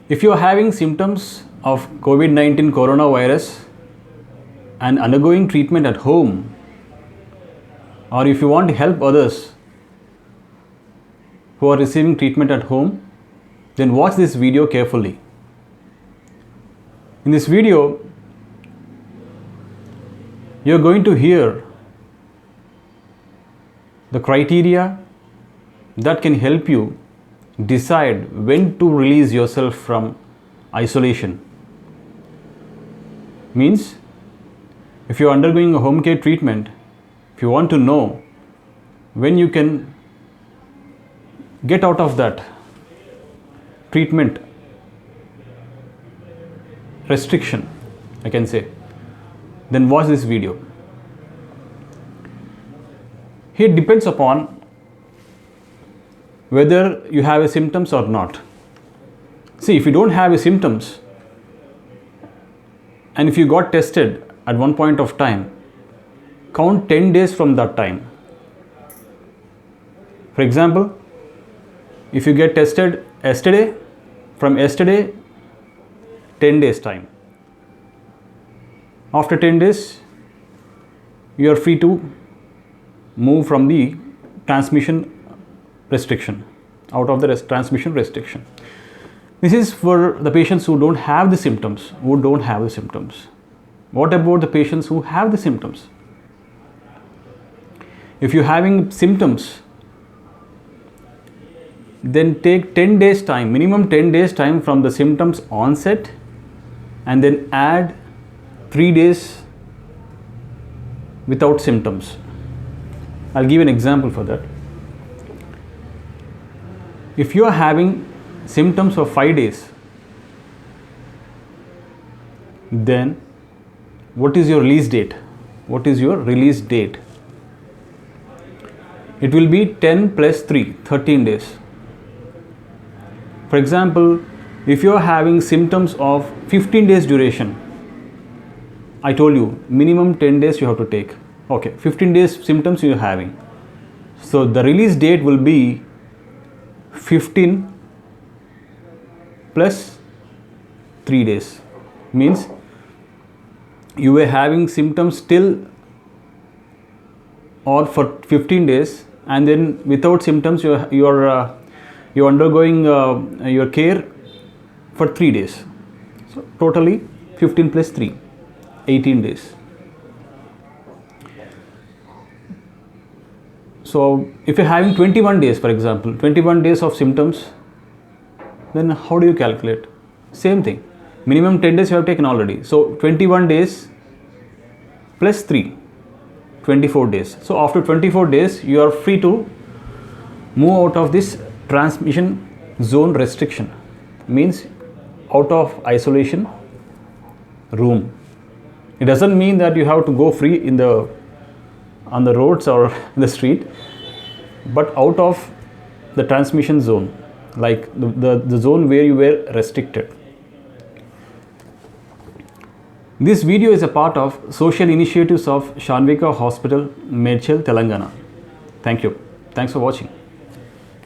If you are having symptoms of COVID-19 coronavirus and undergoing treatment at home, or if you want to help others who are receiving treatment at home, then watch this video carefully. In this video, you are going to hear the criteria that can help you decide when to release yourself from isolation. Means, if you are undergoing a home care treatment, if you want to know when you can get out of that treatment restriction, I can say, then watch this video. It depends upon whether you have a symptoms or not. See, if you don't have a symptoms and if you got tested at one point of time, count 10 days from that time. For example, if you get tested yesterday, from yesterday 10 days time. After 10 days, you are free to move from the transmission restriction, out of the transmission restriction. This is for the patients who don't have the symptoms, What about the patients who have the symptoms? If you're having symptoms, then take 10 days time, minimum 10 days time from the symptoms onset, and then add 3 days without symptoms. I'll give an example for that. If you are having symptoms for 5 days, then what is your release date? It will be 10 plus 3, 13 days. For example, if you are having symptoms of 15 days duration, I told you minimum 10 days you have to take. Okay, 15 days symptoms you are having. So the release date will be 15 plus 3 days. Means you were having symptoms till or for 15 days, and then without symptoms you're undergoing your care for 3 days. So totally 15 plus 3, 18 days. So if you're having 21 days, for example, 21 days of symptoms, then how do you calculate? Same thing. Minimum 10 days you have taken already. So 21 days plus 3, 24 days. So after 24 days, you are free to move out of this transmission zone restriction. Means out of isolation room. It doesn't mean that you have to go free on the roads or in the street, but out of the transmission zone, like the zone where you were restricted. This video is a part of social initiatives of Shanvika Hospital, Medchal, Telangana. Thank you. Thanks for watching.